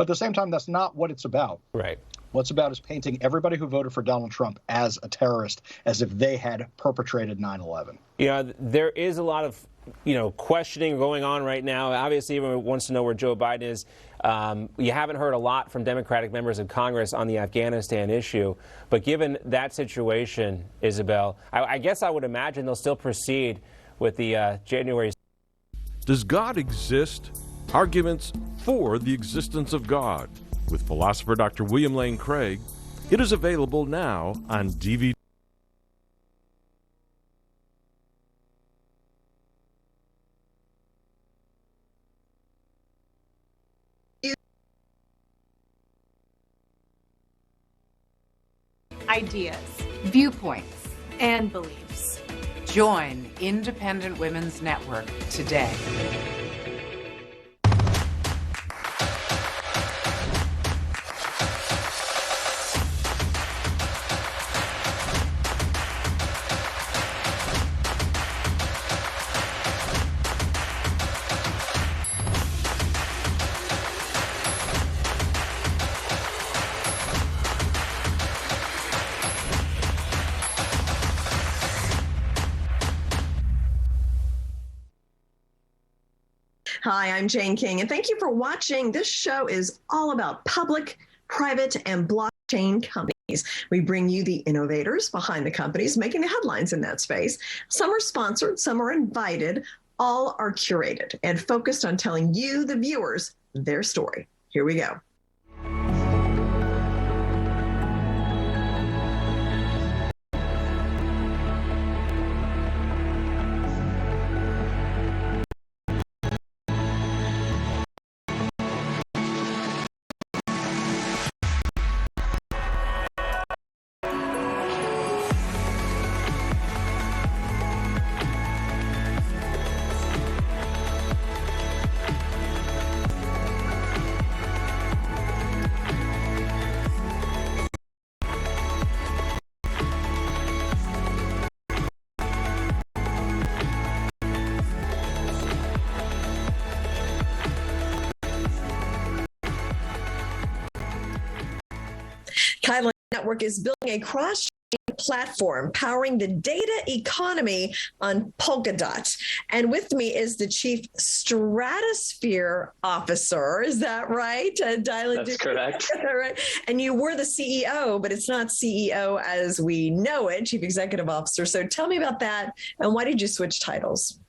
But at the same time, that's not what it's about. Right. What it's about is painting everybody who voted for Donald Trump as a terrorist, as if they had perpetrated 9/11. Yeah, there is a lot of, questioning going on right now. Obviously, everyone wants to know where Joe Biden is. You haven't heard a lot from Democratic members of Congress on the Afghanistan issue. But given that situation, Isabel, I guess I would imagine they'll still proceed with the January. Does God exist? Arguments for the existence of God with philosopher Dr. William Lane Craig. It is available now on DVD. Ideas, viewpoints, and beliefs. Join Independent Women's Network today. Hi, I'm Jane King, and thank you for watching. This show is all about public, private, and blockchain companies. We bring you the innovators behind the companies making the headlines in that space. Some are sponsored, some are invited, all are curated and focused on telling you, the viewers, their story. Here we go. Kylan Network is building a cross-chain platform powering the data economy on Polkadot. And with me is the Chief Stratosphere Officer. Is that right? That's correct. Right. And you were the CEO, but it's not CEO as we know it, Chief Executive Officer. So tell me about that. And why did you switch titles?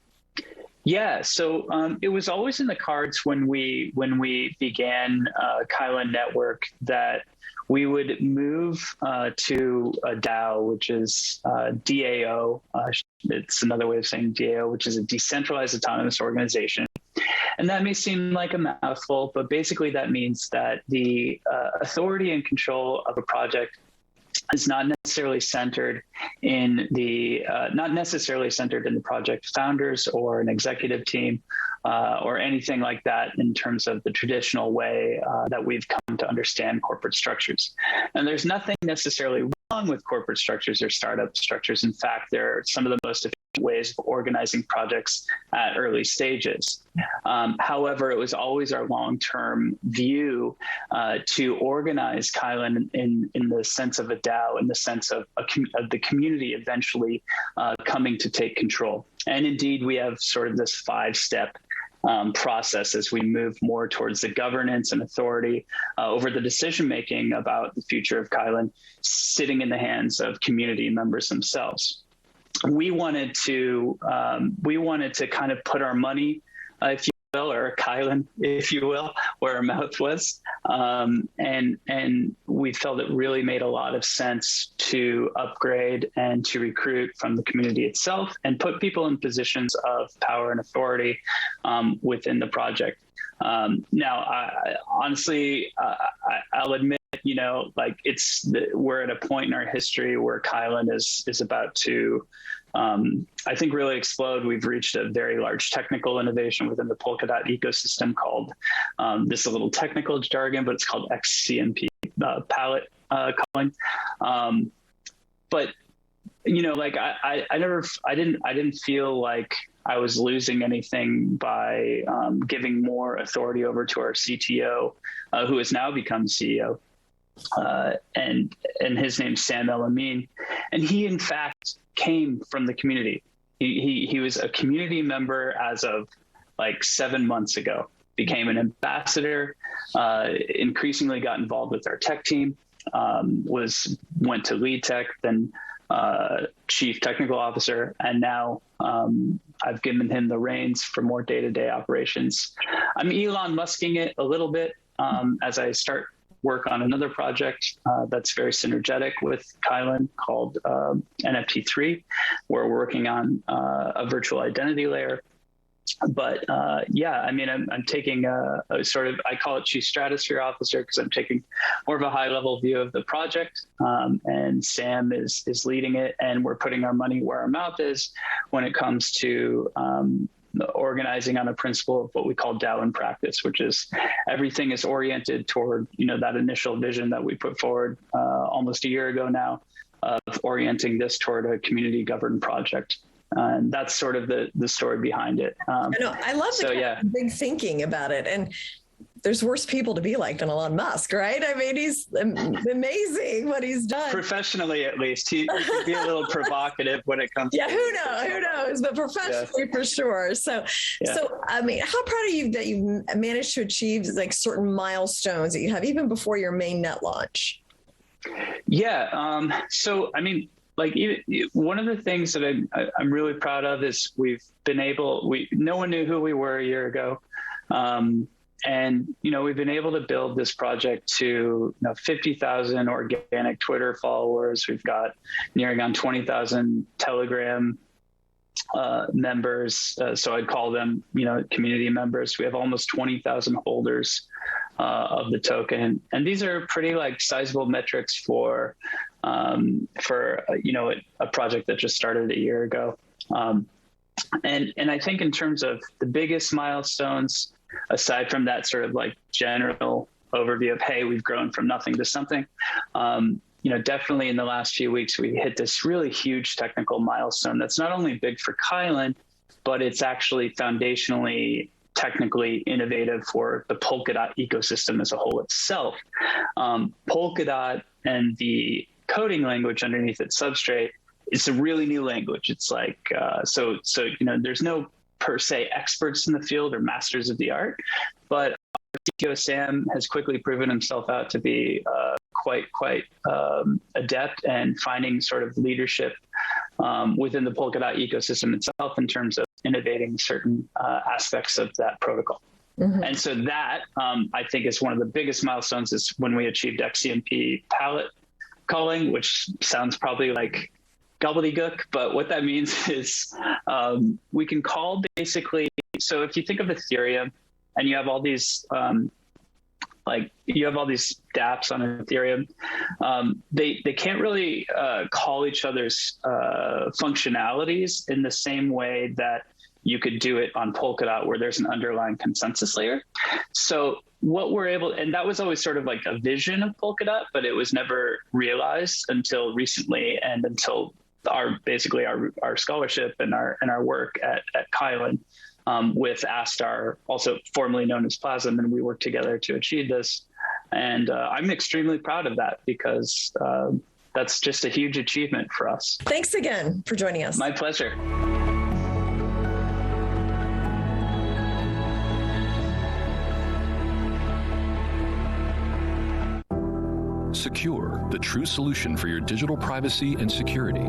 Yeah, so it was always in the cards when we began Kylan Network that we would move to a DAO, which is DAO. It's another way of saying DAO, which is a decentralized autonomous organization. And that may seem like a mouthful, but basically that means that the authority and control of a project is not necessarily centered in the project founders or an executive team or anything like that in terms of the traditional way that we've come to understand corporate structures. And there's nothing necessarily wrong with corporate structures or startup structures. In fact, they're some of the most efficient ways of organizing projects at early stages. However, it was always our long-term view to organize Kylan in the sense of a DAO, in the sense of the community eventually coming to take control. And indeed, we have sort of this 5-step process as we move more towards the governance and authority over the decision-making about the future of Kylan sitting in the hands of community members themselves. We wanted to kind of put our money, if you will, or Kylan, if you will, where our mouth was. And we felt it really made a lot of sense to upgrade and to recruit from the community itself and put people in positions of power and authority within the project. Now, honestly, I'll admit, we're at a point in our history where Kylan is about to, I think, really explode. We've reached a very large technical innovation within the Polkadot ecosystem called, this is a little technical jargon, but it's called XCMP palette calling. But I didn't feel like I was losing anything by giving more authority over to our CTO, who has now become CEO. And his name's Sam El-Amin. And he, in fact, came from the community. He was a community member as of like 7 months ago, became an ambassador, increasingly got involved with our tech team, went to lead tech, then chief technical officer, and now I've given him the reins for more day-to-day operations. I'm Elon Musking it a little bit as I start work on another project that's very synergetic with Kylan called NFT3, where we're working on a virtual identity layer. But yeah, I mean, I'm taking a sort of, I call it Chief Stratosphere Officer because I'm taking more of a high level view of the project. And Sam is leading it, and we're putting our money where our mouth is when it comes to organizing on a principle of what we call DAO in practice, which is everything is oriented toward, that initial vision that we put forward almost a year ago now of orienting this toward a community governed project. And that's sort of the story behind it. I know. I love the big thinking about it. And there's worse people to be like than Elon Musk, right? I mean, he's amazing what he's done. Professionally, at least. He can be a little provocative when it comes to... Who knows? But professionally, for sure. So, I mean, how proud are you that you've managed to achieve like certain milestones that you have even before your main net launch? Yeah. So, I mean, like one of the things that I'm really proud of is we've been able, no one knew who we were a year ago. And, we've been able to build this project to 50,000 organic Twitter followers. We've got nearing on 20,000 Telegram members. So I'd call them, community members. We have almost 20,000 holders of the token. And these are pretty sizable metrics for a project that just started a year ago. And I think in terms of the biggest milestones, aside from that sort of general overview of, hey, we've grown from nothing to something, definitely in the last few weeks, we hit this really huge technical milestone that's not only big for Kylan, but it's actually foundationally technically innovative for the Polkadot ecosystem as a whole itself. Polkadot and the coding language underneath its substrate, it's a really new language. It's there's no per se experts in the field or masters of the art, but CTO Sam has quickly proven himself out to be quite adept and finding sort of leadership within the Polkadot ecosystem itself in terms of innovating certain aspects of that protocol. Mm-hmm. And so that I think is one of the biggest milestones is when we achieved XCMP palette calling, which sounds probably like gobbledygook, but what that means is we can call basically, so if you think of Ethereum and you have all these dApps on Ethereum, they can't really call each other's functionalities in the same way that you could do it on Polkadot where there's an underlying consensus layer. So what we're able, and that was always sort of like a vision of Polkadot, but it was never realized until recently and until our scholarship and our work at Kylan with Astar, also formerly known as Plasm, and we worked together to achieve this. And I'm extremely proud of that because that's just a huge achievement for us. Thanks again for joining us. My pleasure. Secure, the true solution for your digital privacy and security.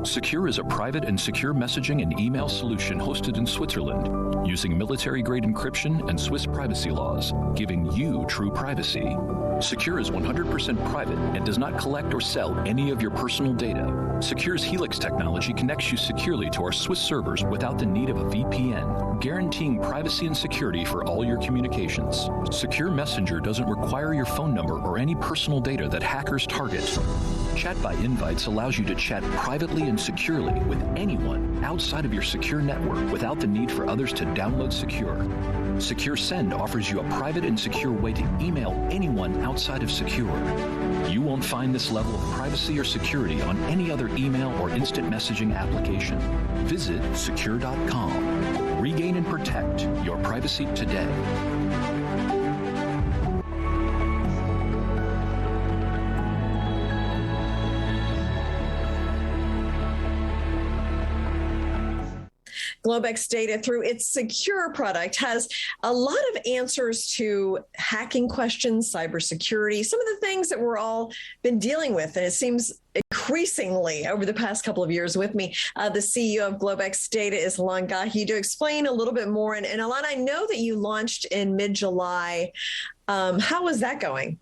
Secure is a private and secure messaging and email solution hosted in Switzerland, using military-grade encryption and Swiss privacy laws, giving you true privacy. Secure is 100% private and does not collect or sell any of your personal data. Secure's Helix technology connects you securely to our Swiss servers without the need of a VPN, guaranteeing privacy and security for all your communications. Secure Messenger doesn't require your phone number or any personal data that hackers target. Chat by Invites allows you to chat privately and securely with anyone outside of your secure network without the need for others to download Secure. Secure Send offers you a private and secure way to email anyone outside of Secure. You won't find this level of privacy or security on any other email or instant messaging application. Visit secure.com. Regain and protect your privacy today. GlobeXDate, through its secure product, has a lot of answers to hacking questions, cybersecurity, some of the things that we're all been dealing with. And it seems increasingly over the past couple of years with me, the CEO of GlobeXDate is Alon Gahi, to explain a little bit more. And Alon, I know that you launched in mid-July. How was that going?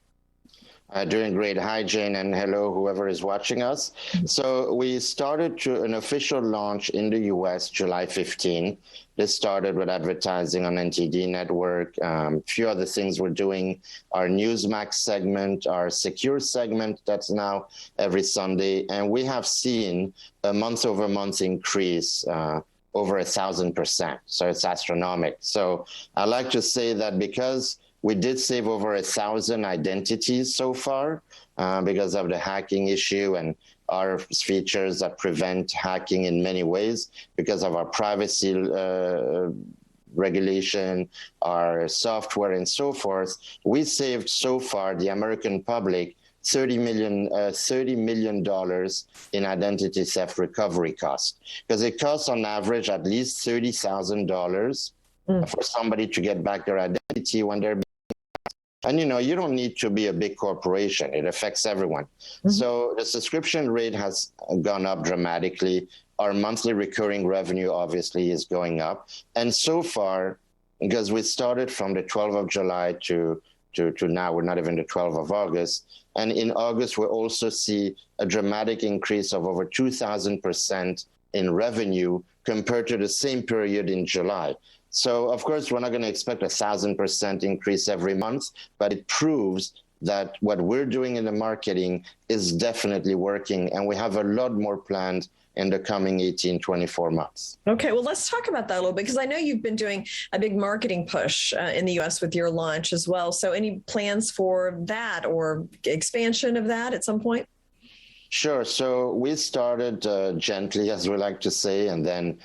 Doing great. Hi, Jane, and hello, whoever is watching us. So we started an official launch in the U.S. July 15. This started with advertising on NTD Network, a few other things we're doing, our Newsmax segment, our secure segment that's now every Sunday. And we have seen a month-over-month increase over 1,000%. So it's astronomical. So I like to say that because we did save over 1,000 identities so far because of the hacking issue and our features that prevent hacking in many ways because of our privacy regulation, our software, and so forth. We saved so far the American public $30 million in identity theft recovery costs, because it costs on average at least $30,000 for somebody to get back their identity when they're. And, you don't need to be a big corporation. It affects everyone. Mm-hmm. So the subscription rate has gone up dramatically. Our monthly recurring revenue obviously is going up. And so far, because we started from the 12th of July to now, we're not even the 12th of August. And in August, we'll also see a dramatic increase of over 2,000% in revenue compared to the same period in July. So, of course, we're not going to expect 1,000% increase every month, but it proves that what we're doing in the marketing is definitely working, and we have a lot more planned in the coming 18, 24 months. Okay, well, let's talk about that a little bit, because I know you've been doing a big marketing push in the U.S. with your launch as well. So any plans for that or expansion of that at some point? Sure. So we started gently, as we like to say, and then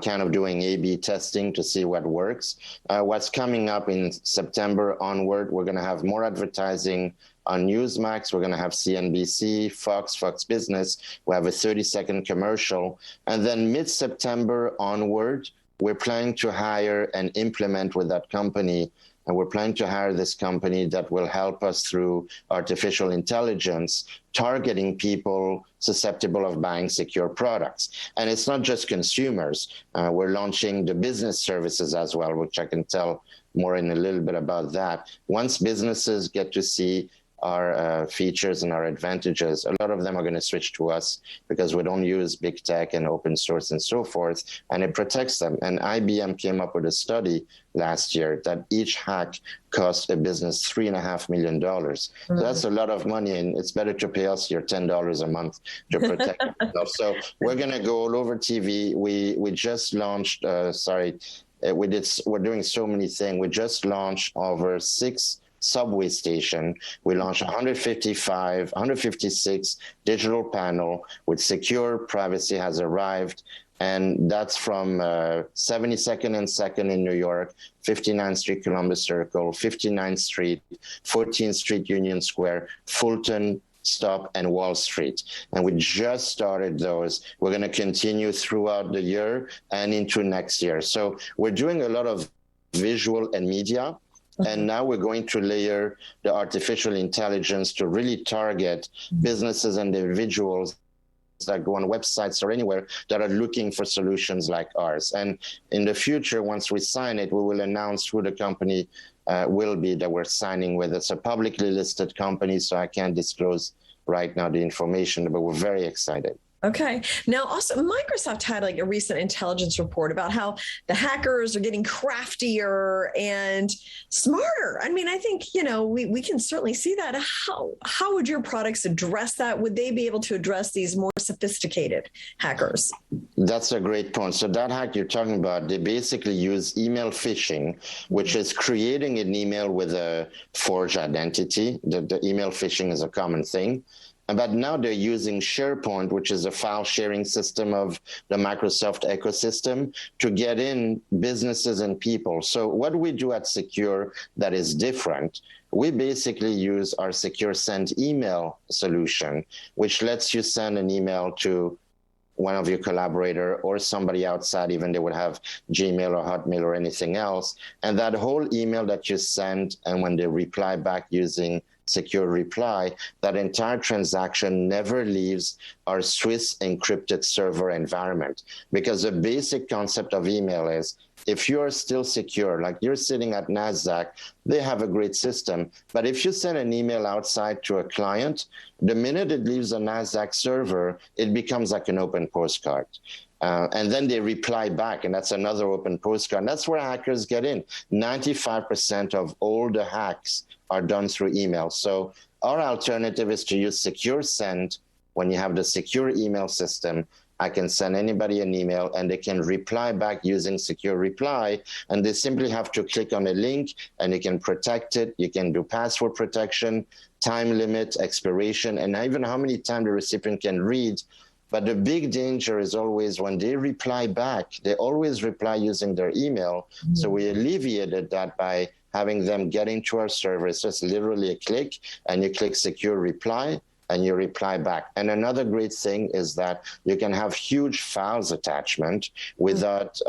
kind of doing A/B testing to see what works. What's coming up in September onward, we're going to have more advertising on Newsmax. We're going to have CNBC, Fox Business. We have a 30-second commercial. And then mid-September onward, we're planning to hire and implement with that company. And we're planning to hire this company that will help us through artificial intelligence, targeting people susceptible of buying secure products. And it's not just consumers. We're launching the business services as well, which I can tell more in a little bit about that. Once businesses get to see our features and our advantages, a lot of them are going to switch to us because we don't use big tech and open source and so forth, and it protects them. And IBM came up with a study last year that each hack cost a business $3.5 million. So that's a lot of money, and it's better to pay us your $10 a month to protect yourself. So we're going to go all over TV. We just launched, we're doing so many things. We just launched over 6 subway station. We launched 156 digital panel with secure privacy has arrived. And that's from 72nd and 2nd in New York, 59th Street, Columbus Circle, 59th Street, 14th Street, Union Square, Fulton Stop, and Wall Street. And we just started those. We're going to continue throughout the year and into next year. So we're doing a lot of visual and media. And now we're going to layer the artificial intelligence to really target businesses and individuals that go on websites or anywhere that are looking for solutions like ours. And in the future, once we sign it, we will announce who the company will be that we're signing with. It's a publicly listed company, so I can't disclose right now the information, but we're very excited. Okay. Now, also, Microsoft had like a recent intelligence report about how the hackers are getting craftier and smarter. I mean, I think, you know, we can certainly see that. How would your products address that? Would they be able to address these more sophisticated hackers? That's a great point. So that hack you're talking about, they basically use email phishing, which is creating an email with a forged identity. The email phishing is a common thing. But now they're using SharePoint, which is a file sharing system of the Microsoft ecosystem, to get in businesses and people. So what we do at Secure that is different, we basically use our Secure Send email solution, which lets you send an email to one of your collaborator or somebody outside, even they would have Gmail or Hotmail or anything else. And that whole email that you send, and when they reply back using Secure Reply, that entire transaction never leaves our Swiss encrypted server environment. Because the basic concept of email is, if you're still secure, like you're sitting at NASDAQ, they have a great system. But if you send an email outside to a client, the minute it leaves a NASDAQ server, it becomes like an open postcard. And then they reply back, and that's another open postcard. And that's where hackers get in. 95% of all the hacks are done through email. So our alternative is to use Secure Send. When you have the secure email system, I can send anybody an email and they can reply back using Secure Reply, and they simply have to click on a link and you can protect it. You can do password protection, time limit, expiration, and even how many times the recipient can read. But the big danger is always when they reply back, they always reply using their email. Mm-hmm. So we alleviated that by having them get into our server. It's just literally a click, and you click Secure Reply, and you reply back. And another great thing is that you can have huge files attachment without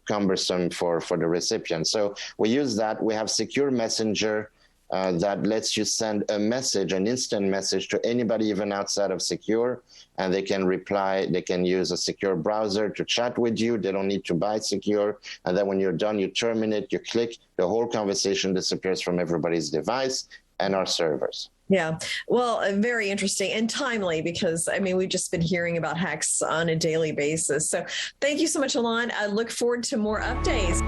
cumbersome for the recipient. So we use that. We have Secure Messenger that lets you send a message, an instant message to anybody even outside of Secure, and they can reply. They can use a secure browser to chat with you. They don't need to buy Secure. And then when you're done, you terminate, you click, the whole conversation disappears from everybody's device and our servers. Yeah, well, very interesting and timely, because, I mean, we've just been hearing about hacks on a daily basis. So thank you so much, Alon. I look forward to more updates.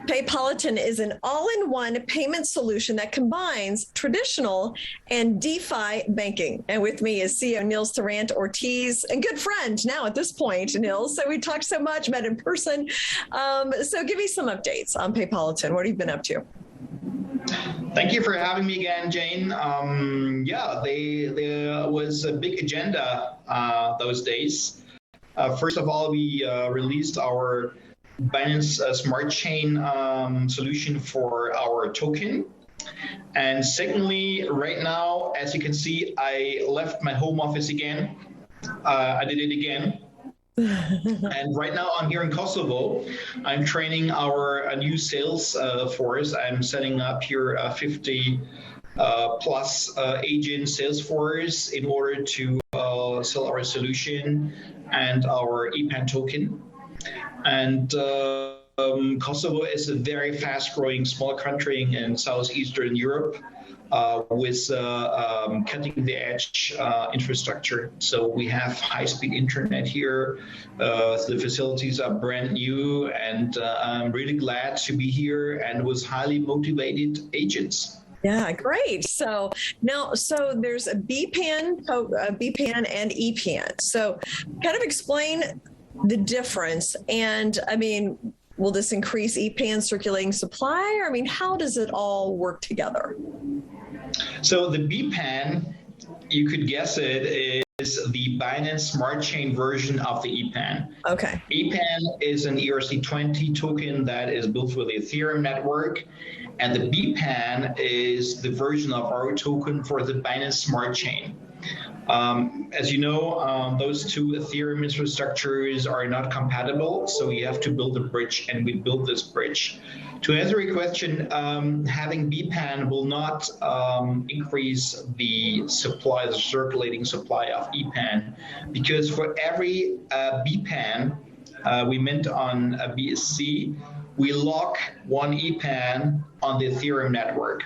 Paypolitan is an all-in-one payment solution that combines traditional and DeFi banking. And with me is CEO Nils Tarrant Ortiz, and good friend now at this point, Nils. So we talked so much, met in person. So give me some updates on Paypolitan. What have you been up to? Thank you for having me again, Jane. Yeah, there was a big agenda those days. First of all, we released our Binance Smart Chain solution for our token. And secondly, right now, as you can see, I left my home office again. I did it again. And right now I'm here in Kosovo. I'm training our new sales force. I'm setting up here 50 plus agent sales force in order to sell our solution and our EPAN token. And Kosovo is a very fast-growing small country in southeastern Europe with cutting-the-edge infrastructure. So we have high-speed internet here. The facilities are brand new, and I'm really glad to be here and with highly motivated agents. Yeah, great. So now, there's a BPAN and EPAN. So kind of explain the difference. And I mean, will this increase EPAN circulating supply? Or I mean, how does it all work together? So the BPAN you could guess it, is the Binance Smart Chain version of the EPAN. Okay. EPAN is an ERC20 token that is built for the Ethereum network, and the BPAN is the version of our token for the Binance Smart Chain. As you know, those two Ethereum infrastructures are not compatible, so you have to build a bridge, and we built this bridge. To answer your question, having BPAN will not increase the supply, the circulating supply of EPAN, because for every BPAN we mint on a BSC, we lock one EPAN on the Ethereum network.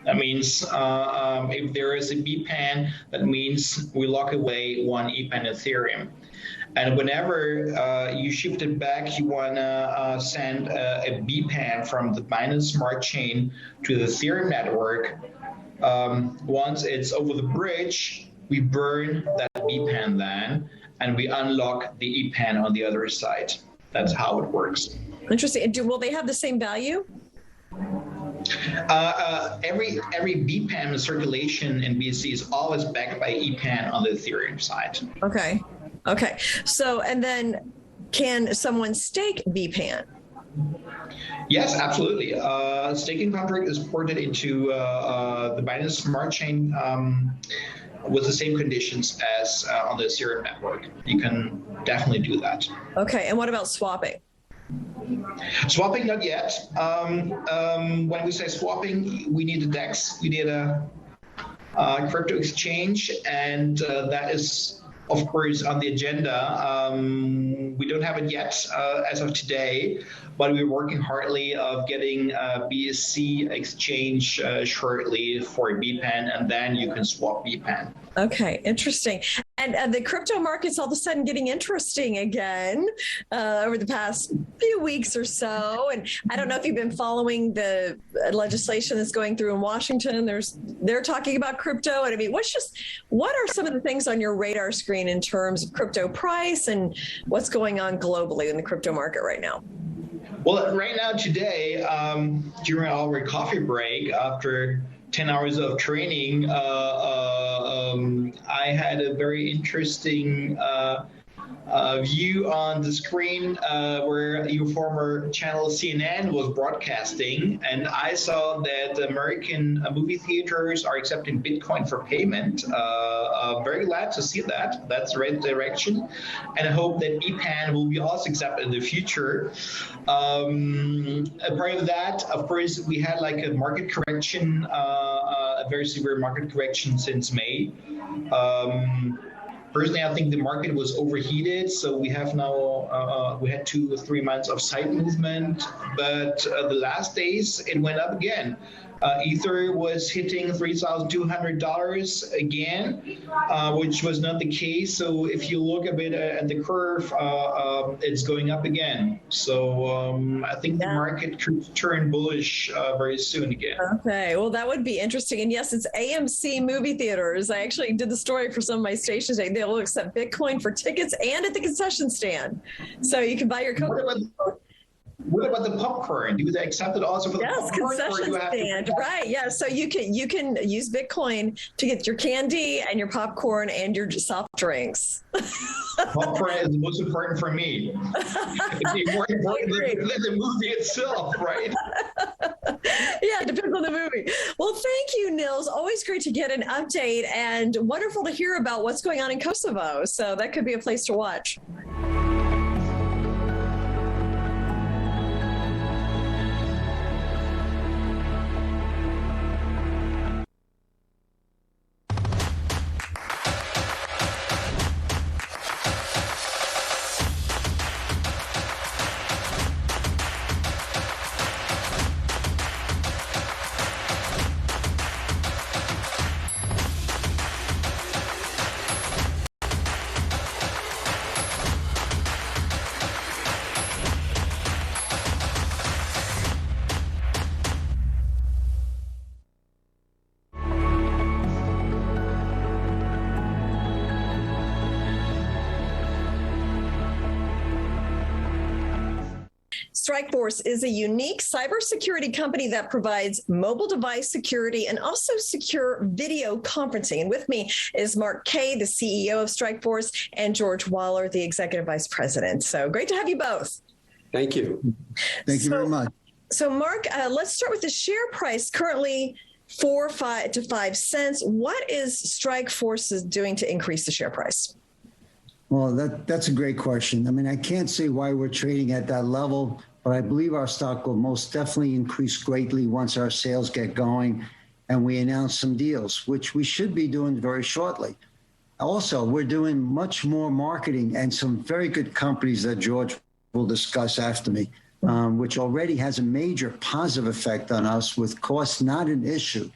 That means if there is a BPAN, that means we lock away one EPAN Ethereum. And whenever you shift it back, you want to send a BPAN from the Binance Smart Chain to the Ethereum network. Once it's over the bridge, we burn that BPAN then, and we unlock the EPAN on the other side. That's how it works. Interesting. Will they have the same value? Every BPAN in circulation in BSC is always backed by EPAN on the Ethereum side. Okay. Okay. So, and then can someone stake BPAN? Yes, absolutely. Staking contract is ported into the Binance Smart Chain with the same conditions as on the Ethereum network. You can definitely do that. Okay. And what about swapping? Swapping, not yet. When we say swapping, we need a DEX, we need a crypto exchange, and that is, of course, on the agenda. We don't have it yet as of today, but we're working hardly of getting a BSC exchange shortly for BPAN, and then you can swap BPAN. Okay, interesting. And the crypto market's all of a sudden getting interesting again over the past few weeks or so. And I don't know if you've been following the legislation that's going through in Washington. They're talking about crypto. And I mean, what are some of the things on your radar screen in terms of crypto price and what's going on globally in the crypto market right now? Well, right now today, during our coffee break, after 10 hours of training, I had a very interesting view on the screen where your former channel CNN was broadcasting, and I saw that American movie theaters are accepting Bitcoin for payment. Very glad to see that. That's the right direction, and I hope that EPAN will be also accepted in the future. A part of that, of course, we had like a market correction, a very severe market correction since May. Personally, I think the market was overheated, so we have now, we had 2 or 3 months of side movement, but the last days it went up again. Ether was hitting $3,200 again, which was not the case. So if you look a bit at the curve, it's going up again. So I think the market could turn bullish very soon again. Okay, well, that would be interesting. And yes, it's AMC movie theaters. I actually did the story for some of my stations today. They will accept Bitcoin for tickets and at the concession stand. So you can buy your Coke. What about the popcorn? Do they accept it also for the popcorn? Yes, concession stand, right? Yeah, so you can use Bitcoin to get your candy and your popcorn and your soft drinks. Popcorn is the most important for me. It's more important than the movie itself, right? Yeah, it depends on the movie. Well, thank you, Nils. Always great to get an update and wonderful to hear about what's going on in Kosovo. So that could be a place to watch. Strikeforce is a unique cybersecurity company that provides mobile device security and also secure video conferencing. And with me is Mark Kay, the CEO of Strikeforce, and George Waller, the Executive Vice President. So great to have you both. Thank you. Thank you very much. So Mark, let's start with the share price, currently 4 to 5 cents. What is Strikeforce doing to increase the share price? Well, that's a great question. I mean, I can't say why we're trading at that level, but I believe our stock will most definitely increase greatly once our sales get going and we announce some deals, which we should be doing very shortly. Also, we're doing much more marketing and some very good companies that George will discuss after me, which already has a major positive effect on us with cost not an issue.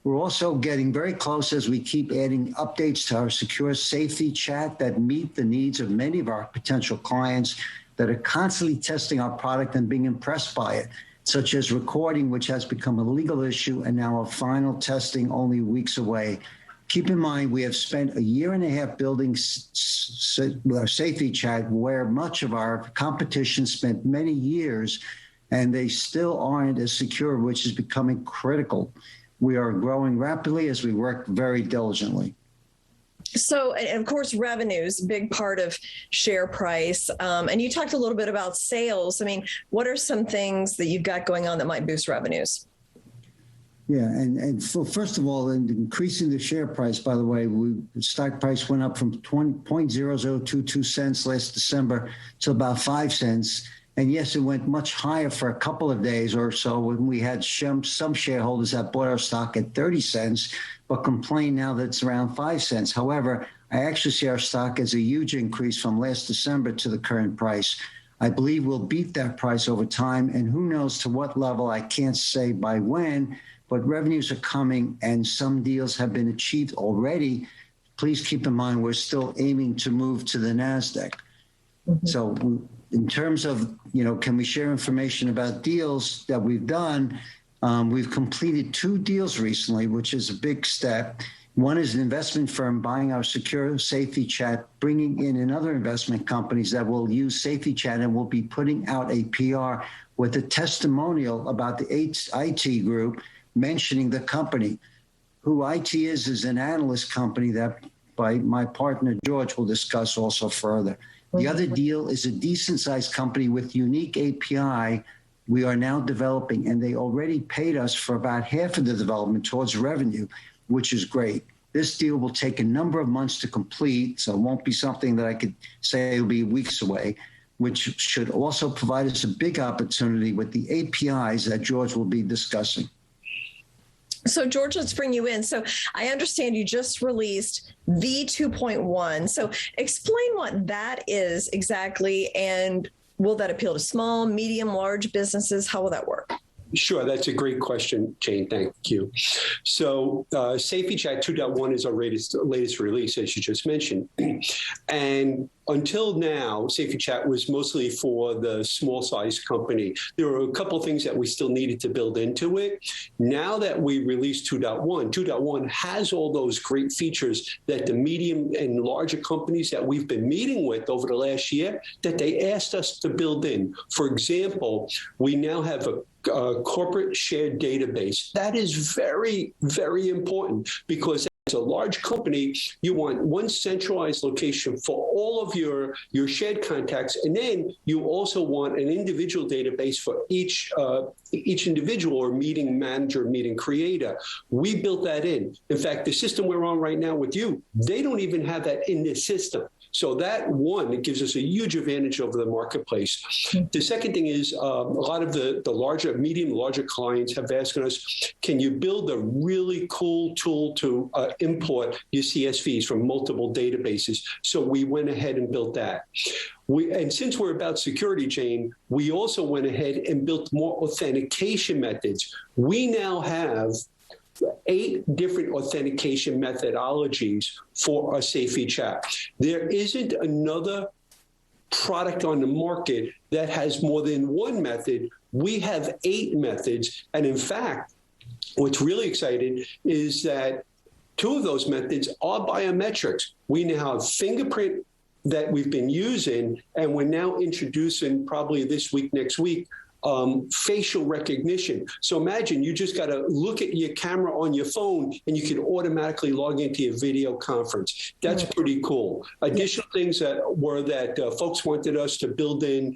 We're also getting very close as we keep adding updates to our secure safety chat that meet the needs of many of our potential clients that are constantly testing our product and being impressed by it, such as recording, which has become a legal issue, and now a final testing only weeks away. Keep in mind, we have spent 1.5 years building our safety chat, where much of our competition spent many years, and they still aren't as secure, which is becoming critical. We are growing rapidly as we work very diligently. So, and of course, revenues, big part of share price. And you talked a little bit about sales. I mean, what are some things that you've got going on that might boost revenues? Yeah, and so first of all, in increasing the share price, by the way, the stock price went up from 0.0022 cents last December to about 5 cents. And yes, it went much higher for a couple of days or so when we had some shareholders that bought our stock at 30 cents, but complain now that it's around 5 cents. However, I actually see our stock as a huge increase from last December to the current price. I believe we'll beat that price over time, and who knows to what level. I can't say by when, but revenues are coming and some deals have been achieved already. Please keep in mind, we're still aiming to move to the NASDAQ. Mm-hmm. So in terms of, can we share information about deals that we've done? We've completed 2 deals recently, which is a big step. One is an investment firm buying our secure safety chat, bringing in another investment companies that will use safety chat, and will be putting out a PR with a testimonial about the IT group, mentioning the company. Who IT is an analyst company that by my partner, George, will discuss also further. The other deal is a decent-sized company with unique API we are now developing, and they already paid us for about half of the development towards revenue, which is great. This deal will take a number of months to complete, so it won't be something that I could say will be weeks away, which should also provide us a big opportunity with the APIs that George will be discussing. So, George, let's bring you in. So I understand you just released V2.1. So explain what that is exactly, and will that appeal to small, medium, large businesses? How will that work? Sure, that's a great question, Jane. Thank you. So Safety Chat 2.1 is our latest release, as you just mentioned. And until now, Safety Chat was mostly for the small-sized company. There were a couple of things that we still needed to build into it. Now that we released 2.1, 2.1 has all those great features that the medium and larger companies that we've been meeting with over the last year, that they asked us to build in. For example, we now have a corporate shared database. That is very, very important, because as a large company, you want one centralized location for all of your shared contacts, and then you also want an individual database for each individual or meeting manager, meeting creator. We built that in. In fact, the system we're on right now with you, they don't even have that in this system. So that, one, it gives us a huge advantage over the marketplace. The second thing is a lot of the larger clients have asked us, can you build a really cool tool to import your CSVs from multiple databases? So we went ahead and built that. And since we're about security, Jane, we also went ahead and built more authentication methods. We now have 8 different authentication methodologies for our safety chat. There isn't another product on the market that has more than one method. We have 8 methods. And in fact, what's really exciting is that 2 of those methods are biometrics. We now have fingerprint that we've been using, and we're now introducing probably this week, next week, facial recognition. So imagine you just got to look at your camera on your phone and you can automatically log into your video conference. That's pretty cool. Additional things that folks wanted us to build in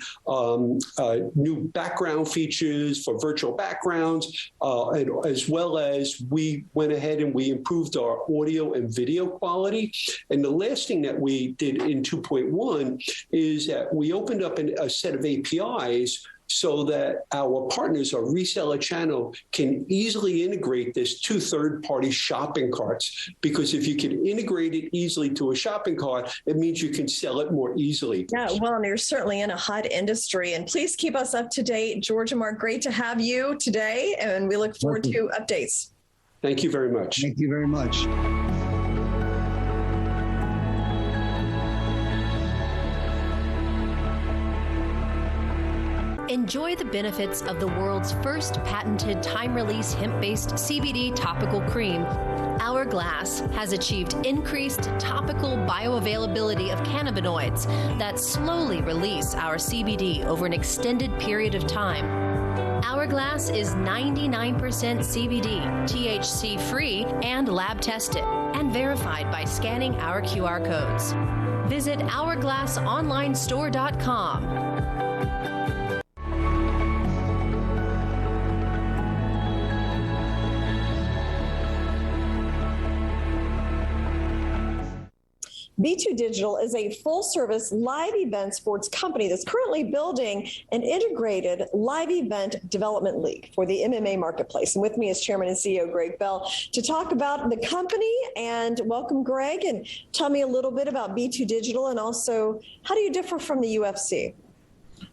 new background features for virtual backgrounds, and as well as we went ahead and we improved our audio and video quality. And the last thing that we did in 2.1 is that we opened up a set of APIs so that our partners, our reseller channel, can easily integrate this to third-party shopping carts. Because if you can integrate it easily to a shopping cart, it means you can sell it more easily. Yeah, well, and you're certainly in a hot industry. And please keep us up to date. George and Mark, great to have you today, and we look forward to updates. Thank you very much. Thank you very much. Enjoy the benefits of the world's first patented time-release hemp-based CBD topical cream. Hourglass has achieved increased topical bioavailability of cannabinoids that slowly release our CBD over an extended period of time. Hourglass is 99% CBD, THC-free, and lab-tested, and verified by scanning our QR codes. Visit hourglassonlinestore.com. B2Digital is a full-service live event sports company that's currently building an integrated live event development league for the MMA marketplace. And with me is Chairman and CEO Greg Bell to talk about the company. And welcome, Greg, and tell me a little bit about B2Digital, and also how do you differ from the UFC?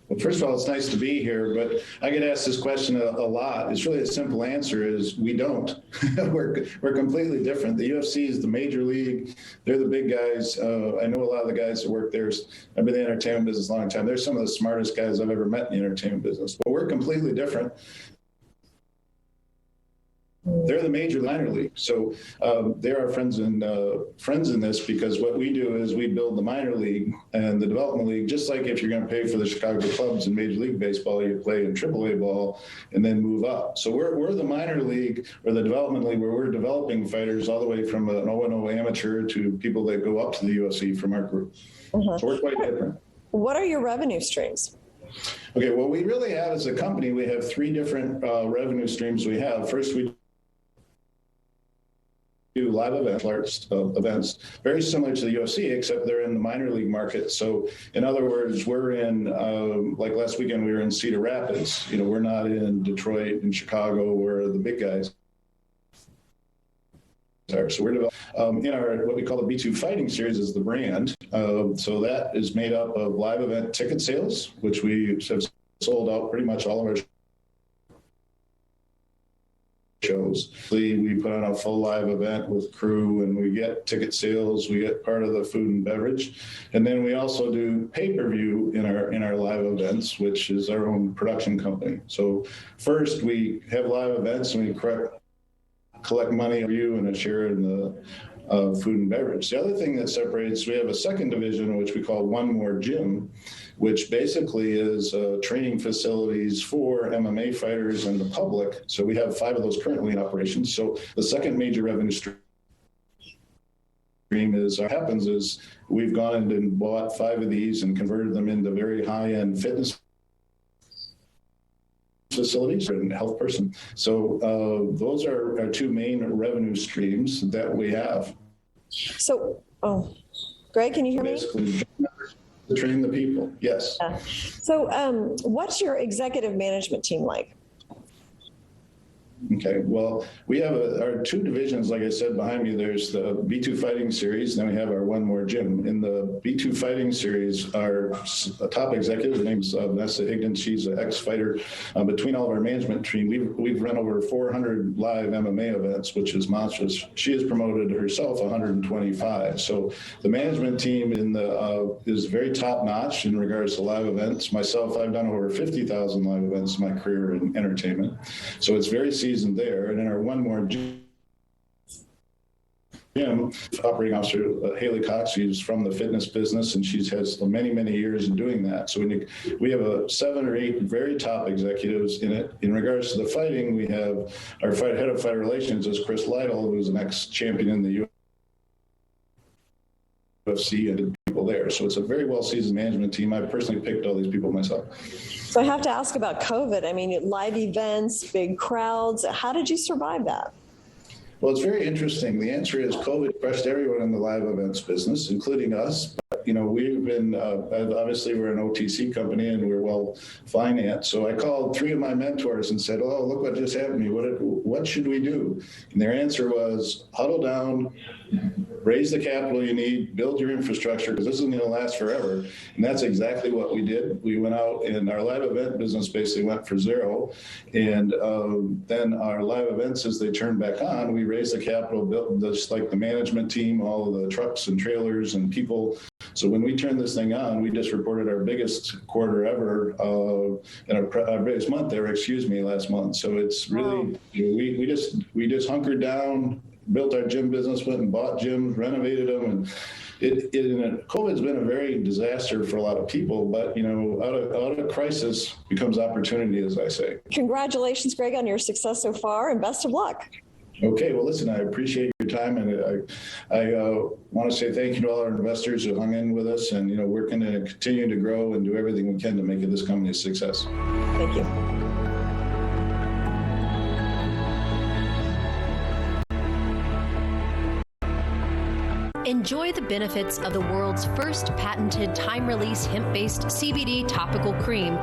Well, first of all, it's nice to be here, but I get asked this question a lot. It's really a simple answer is we don't. We're completely different. The UFC is the major league. They're the big guys. I know a lot of the guys that work there. I've been in the entertainment business a long time. They're some of the smartest guys I've ever met in the entertainment business, but we're completely different. They're the major minor league. So they're our friends in this, because what we do is we build the minor league and the development league, just like if you're going to pay for the Chicago Cubs in Major League Baseball, you play in AAA ball and then move up. So we're the minor league, or the development league, where we're developing fighters all the way from an 0-0 amateur to people that go up to the UFC from our group. So we're quite different. What are your revenue streams? Okay, well, we really have, as a company, we have three different revenue streams we have. First, we do live events, very similar to the UFC, except they're in the minor league market. So in other words, we're in, like last weekend, we were in Cedar Rapids. You know, we're not in Detroit and Chicago where the big guys are. So we're developing, in our, what we call the B2 Fighting Series is the brand. So that is made up of live event ticket sales, which we have sold out pretty much all of our shows. We put on a full live event with crew, and we get ticket sales, we get part of the food and beverage, and then we also do pay-per-view in our live events, which is our own production company. So first we have live events and we collect money of you and a share in the food and beverage. The other thing that separates, we have a second division, which we call One More Gym, which basically is training facilities for MMA fighters and the public. So we have 5 of those currently in operation. So the second major revenue stream is, what happens is we've gone and bought 5 of these and converted them into very high-end fitness facilities and health person. So those are our 2 main revenue streams that we have. So, Greg, can you hear me? To train the people, yes. So what's your executive management team like? Okay, well, we have our 2 divisions, like I said, behind me. There's the B2 Fighting Series, then we have our One More Gym. In the B2 Fighting Series, our top executive, her name's Vanessa Higdon. She's an ex-fighter. Between all of our management team, we've run over 400 live MMA events, which is monstrous. She has promoted herself 125. So the management team is very top-notch in regards to live events. Myself, I've done over 50,000 live events in my career in entertainment. So it's very seasoned there. And in our One More Gym, gym. Operating officer Haley Cox, she's from the fitness business, and she has many, many years in doing that. So we have 7 or 8 very top executives in it. In regards to the fighting, we have our head of fighter relations is Chris Lytle, who's an ex-champion in the UFC and people there. So it's a very well-seasoned management team. I personally picked all these people myself. So I have to ask about COVID. I mean, live events, big crowds. How did you survive that? Well, it's very interesting. The answer is COVID crushed everyone in the live events business, including us. But, we've been, obviously we're an OTC company and we're well financed. So I called 3 of my mentors and said, oh, look what just happened to me. What should we do? And their answer was huddle down, raise the capital you need, build your infrastructure, because this isn't going to last forever. And that's exactly what we did. We went out and our live event business basically went for zero. And then our live events, as they turned back on, we raised the capital, built just like the management team, all of the trucks and trailers and people. So when we turned this thing on, we just reported our biggest quarter ever, and our biggest month there, last month. So it's really, we just hunkered down, built our gym business, went and bought gyms, renovated them, and COVID's been a very disaster for a lot of people, but out of crisis becomes opportunity, as I say. Congratulations, Greg, on your success so far, and best of luck. Okay, well, listen, I appreciate your time, and I want to say thank you to all our investors who hung in with us, and we're going to continue to grow and do everything we can to make this company a success. Thank you. Enjoy the benefits of the world's first patented time-release hemp-based CBD topical cream.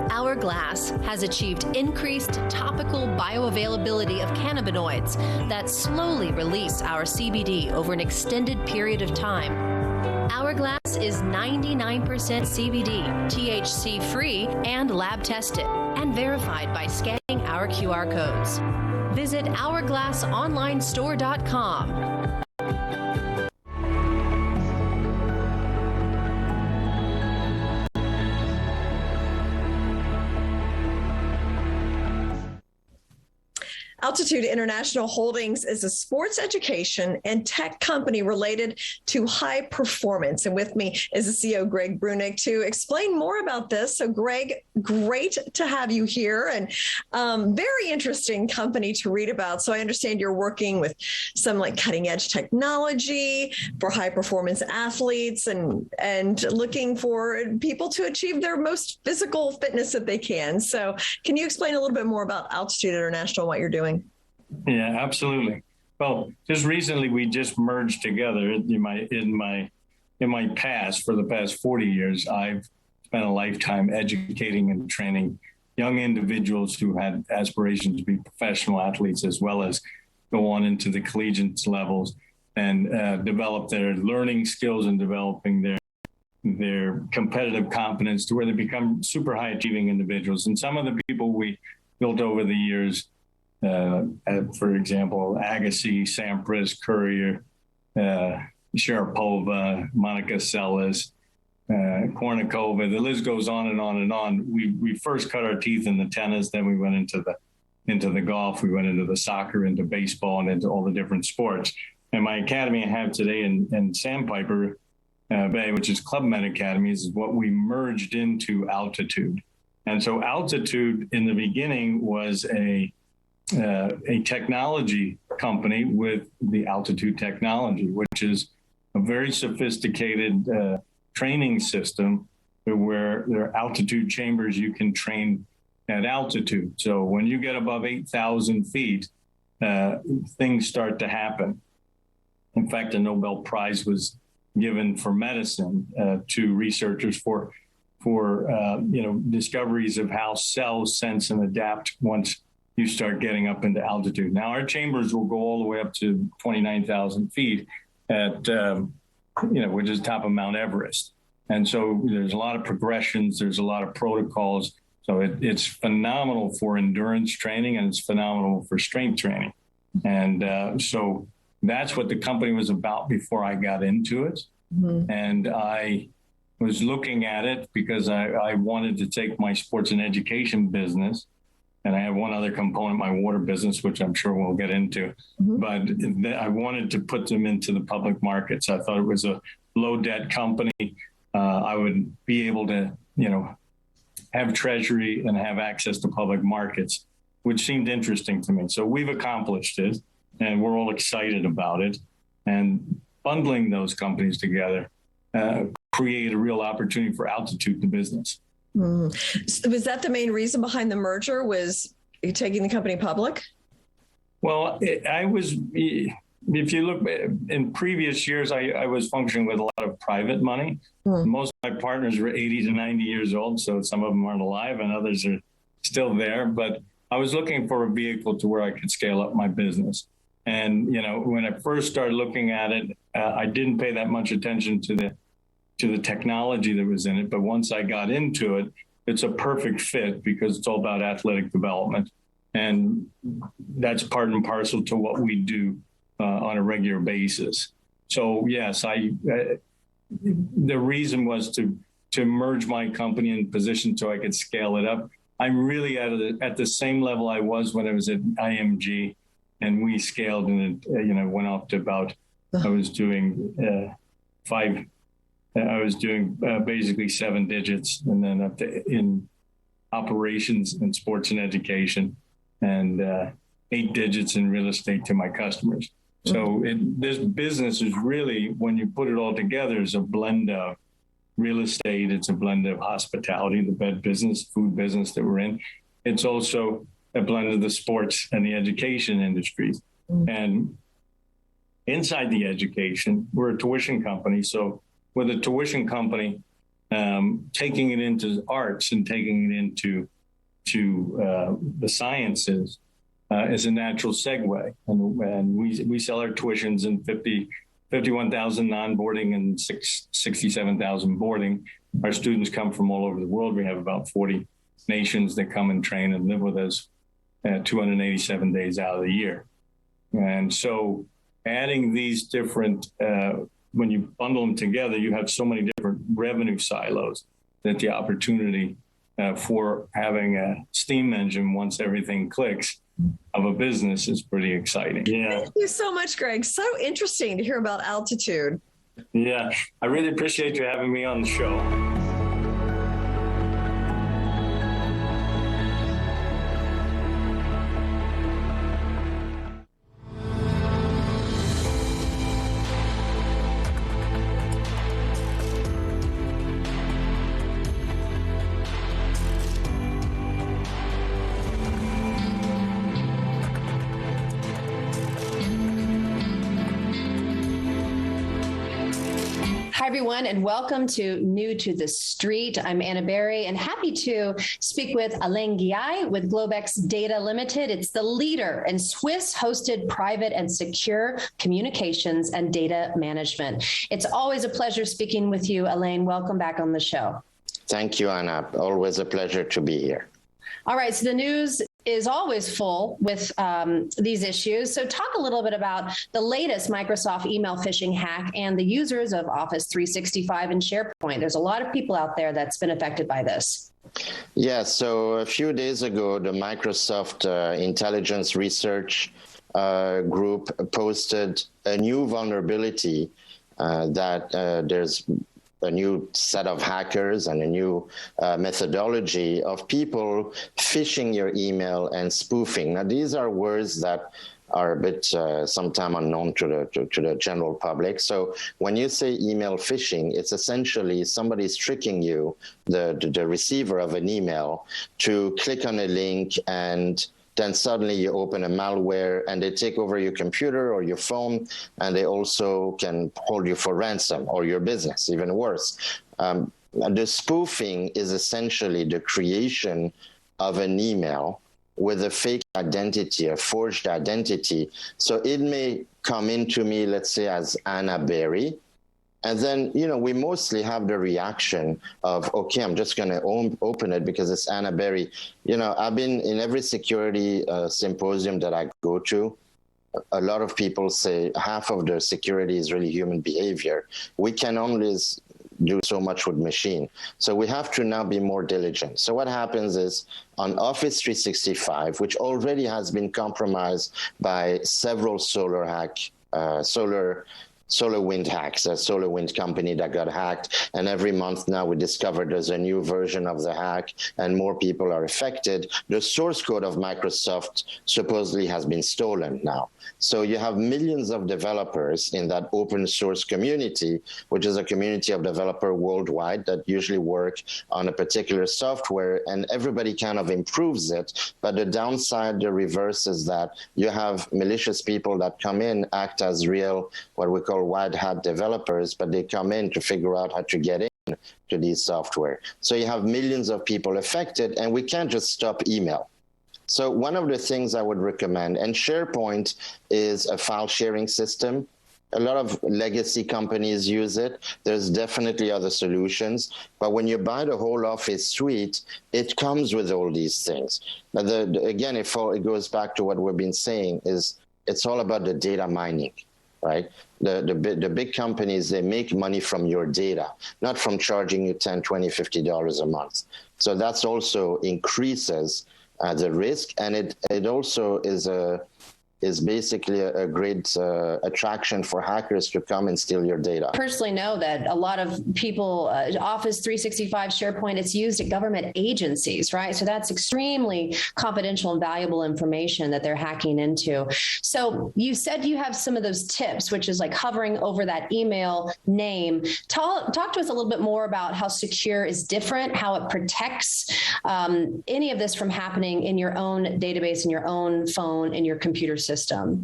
Hourglass has achieved increased topical bioavailability of cannabinoids that slowly release our CBD over an extended period of time. Hourglass is 99% CBD, THC-free, and lab-tested, and verified by scanning our QR codes. Visit hourglassonlinestore.com. Altitude International Holdings is a sports education and tech company related to high performance. And with me is the CEO, Greg Brunick, to explain more about this. So, Greg, great to have you here, and very interesting company to read about. So I understand you're working with some cutting edge technology for high performance athletes and looking for people to achieve their most physical fitness that they can. So can you explain a little bit more about Altitude International, what you're doing? Yeah, absolutely. Well, just recently we just merged together. In my past, for the past 40 years, I've spent a lifetime educating and training young individuals who had aspirations to be professional athletes, as well as go on into the collegiate levels and develop their learning skills and developing their competitive competence to where they become super high achieving individuals. And some of the people we built over the years, for example, Agassi, Sampras, Courier, Sharapova, Monica Seles, Kornikova, the list goes on and on and on. We first cut our teeth in the tennis, then we went into the golf, we went into the soccer, into baseball, and into all the different sports. And my academy I have today in Sandpiper Bay, which is Club Med Academies, is what we merged into Altitude. And so Altitude in the beginning was a technology company with the Altitude technology, which is a very sophisticated training system where there are altitude chambers you can train at altitude. So when you get above 8,000 feet, things start to happen. In fact, a Nobel Prize was given for medicine to researchers for discoveries of how cells sense and adapt once you start getting up into altitude. Now, our chambers will go all the way up to 29,000 feet at, which is top of Mount Everest. And so there's a lot of progressions, there's a lot of protocols. So it's phenomenal for endurance training, and it's phenomenal for strength training. And so that's what the company was about before I got into it. Mm-hmm. And I was looking at it because I wanted to take my sports and education business and I have one other component, my water business, which I'm sure we'll get into. But I wanted to put them into the public markets. I thought it was a low debt company. I would be able to, have treasury and have access to public markets, which seemed interesting to me. So we've accomplished it, and we're all excited about it. And bundling those companies together create a real opportunity for Altitude, the business. Was that the main reason behind the merger, was taking the company public? Well, if you look in previous years, I was functioning with a lot of private money. Most of my partners were 80 to 90 years old, so some of them aren't alive and others are still there. But I was looking for a vehicle to where I could scale up my business. And, when I first started looking at it, I didn't pay that much attention to the technology that was in it. But once I got into it, it's a perfect fit because it's all about athletic development. And that's part and parcel to what we do on a regular basis. So yes, the reason was to merge my company in position so I could scale it up. I'm really at the same level I was when I was at IMG, and we scaled, and it went up to about, I was doing basically 7 digits, and then up to in operations and sports and education, and 8 digits in real estate to my customers. So this business is really, when you put it all together, is a blend of real estate. It's a blend of hospitality, the bed business, food business that we're in. It's also a blend of the sports and the education industries. And inside the education, we're a tuition company. So with a tuition company, taking it into arts and taking it into the sciences is a natural segue. And we sell our tuitions in 51,000 non-boarding and 67,000 boarding. Our students come from all over the world. We have about 40 nations that come and train and live with us 287 days out of the year. And so adding these different, when you bundle them together, you have so many different revenue silos that the opportunity for having a steam engine once everything clicks of a business is pretty exciting. Yeah. Thank you so much, Greg. So interesting to hear about Altitude. Yeah, I really appreciate you having me on the show. Hi, everyone, and welcome to New to the Street. I'm Anna Berry, and happy to speak with Alain Guillay with GlobeXDate Limited. It's the leader in Swiss-hosted private and secure communications and data management. It's always a pleasure speaking with you, Alain. Welcome back on the show. Thank you, Anna. Always a pleasure to be here. All right, so the news is always full with these issues. So talk a little bit about the latest Microsoft email phishing hack and the users of Office 365 and SharePoint. There's a lot of people out there that's been affected by this. Yeah, so a few days ago, the Microsoft Intelligence Research Group posted a new vulnerability that there's a new set of hackers and a new methodology of people phishing your email and spoofing. Now, these are words that are a bit sometimes unknown to the general public. So when you say email phishing, it's essentially somebody's tricking you, the receiver of an email, to click on a link, and then suddenly you open a malware and they take over your computer or your phone, and they also can hold you for ransom, or your business, even worse. The spoofing is essentially the creation of an email with a fake identity, a forged identity. So it may come into me, let's say, as Anna Berry. And then, we mostly have the reaction of, okay, I'm just going to open it because it's Anna Berry. I've been in every security symposium that I go to. A lot of people say half of the security is really human behavior. We can only do so much with machine. So we have to now be more diligent. So what happens is on Office 365, which already has been compromised by several SolarWind hacks, a SolarWind company that got hacked, and every month now we discover there's a new version of the hack and more people are affected. The source code of Microsoft supposedly has been stolen now. So you have millions of developers in that open source community, which is a community of developers worldwide that usually work on a particular software, and everybody kind of improves it. But the downside, the reverse, is that you have malicious people that come in, act as real, what we call white hat developers, but they come in to figure out how to get in to these software. So you have millions of people affected, and we can't just stop email. So one of the things I would recommend, and SharePoint is a file sharing system. A lot of legacy companies use it. There's definitely other solutions. But when you buy the whole Office suite, it comes with all these things. Now, again, it goes back to what we've been saying, is it's all about the data mining, right? The big companies, they make money from your data, not from charging you $10, $20, $50 a month. So that's also increases the risk, and it also is basically a great attraction for hackers to come and steal your data. Personally know that a lot of people, Office 365, SharePoint, it's used at government agencies, right? So that's extremely confidential and valuable information that they're hacking into. So you said you have some of those tips, which is like hovering over that email name. Talk to us a little bit more about how secure is different, how it protects any of this from happening in your own database, in your own phone, in your computer system.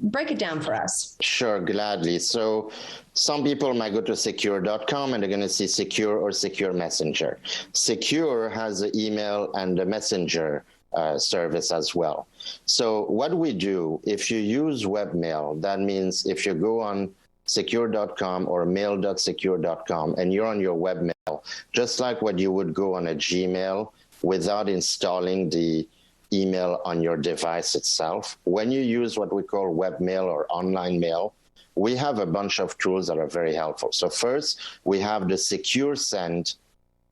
Break it down for us. Sure, gladly. So some people might go to secure.com and they're going to see secure or secure messenger. Secure has the email and the messenger service as well. So what we do, if you use webmail, that means if you go on secure.com or mail.secure.com and you're on your webmail, just like what you would go on a Gmail without installing the email on your device itself. When you use what we call webmail or online mail, we have a bunch of tools that are very helpful. So first, we have the secure send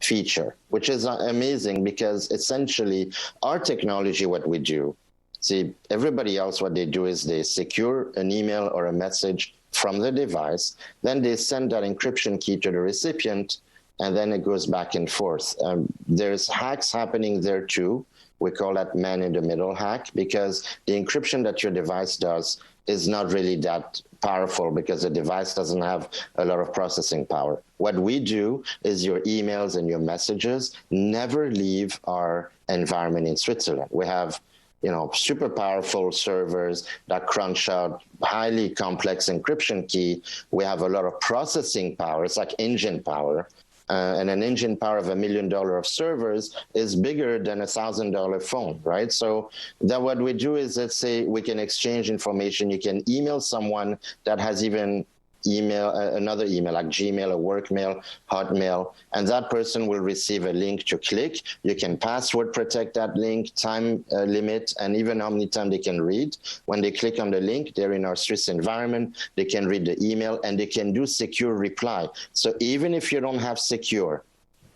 feature, which is amazing because essentially our technology, what we do, see, everybody else, what they do is they secure an email or a message from the device, then they send that encryption key to the recipient, and then it goes back and forth. There's hacks happening there too. We call that man-in-the-middle hack, because the encryption that your device does is not really that powerful because the device doesn't have a lot of processing power. What we do is your emails and your messages never leave our environment in Switzerland. We have, super powerful servers that crunch out highly complex encryption key. We have a lot of processing power. It's like engine power. And an engine power of $1 million of servers is bigger than a $1,000 phone, right? So that what we do is, let's say we can exchange information. You can email someone that has even another email like Gmail, a work mail, Hotmail, and that person will receive a link to click. You can password protect that link, time limit, and even how many times they can read. When they click on the link, they're in our Swiss environment, they can read the email, and they can do secure reply. So even if you don't have secure,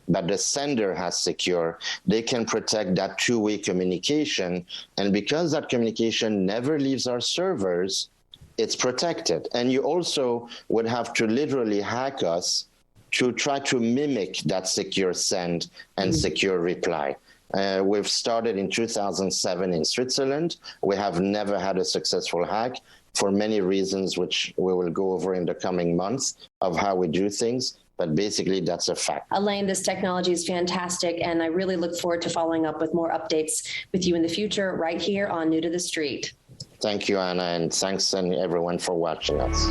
but the sender has secure, they can protect that two-way communication. And because that communication never leaves our servers, it's protected. And you also would have to literally hack us to try to mimic that secure send and secure reply. We've started in 2007 in Switzerland. We have never had a successful hack for many reasons, which we will go over in the coming months of how we do things. But basically, that's a fact. Elaine, this technology is fantastic, and I really look forward to following up with more updates with you in the future right here on New to the Street. Thank you, Anna, and thanks everyone for watching us.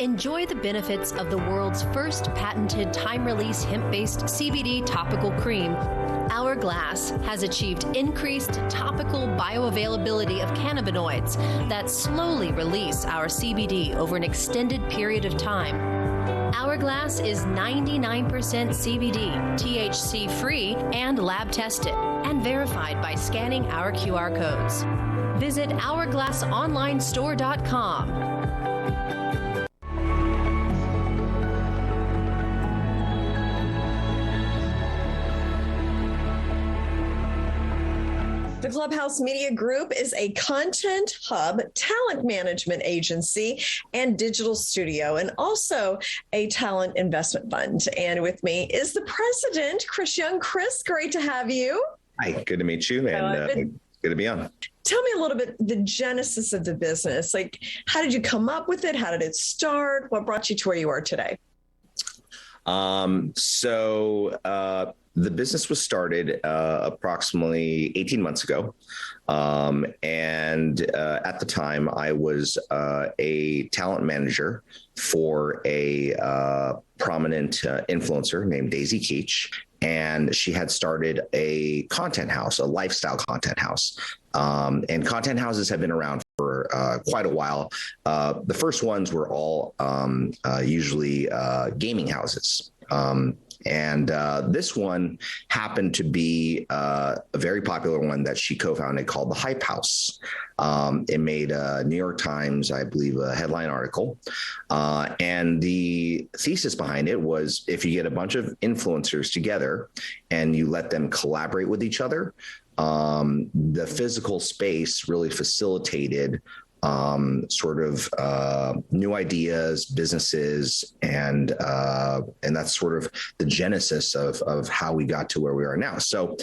Enjoy the benefits of the world's first patented time-release hemp-based CBD topical cream. Hourglass has achieved increased topical bioavailability of cannabinoids that slowly release our CBD over an extended period of time. Hourglass is 99% CBD, THC-free, and lab-tested, and verified by scanning our QR codes. Visit hourglassonlinestore.com. The Clubhouse Media Group is a content hub, talent management agency, and digital studio, and also a talent investment fund. And with me is the president, Chris Young. Chris, great to have you. Hi, good to meet you, and good to be on. Tell me a little bit the genesis of the business. Like, how did you come up with it? How did it start? What brought you to where you are today? The business was started approximately 18 months ago. At the time, I was a talent manager for a prominent influencer named Daisy Keach. And she had started a content house, a lifestyle content house. And content houses have been around for quite a while. The first ones were all usually gaming houses. This one happened to be a very popular one that she co-founded called the Hype House. It made a New York Times, I believe, a headline article. And the thesis behind it was if you get a bunch of influencers together and you let them collaborate with each other, the physical space really facilitated new ideas, businesses, and that's sort of the genesis of how we got to where we are now. So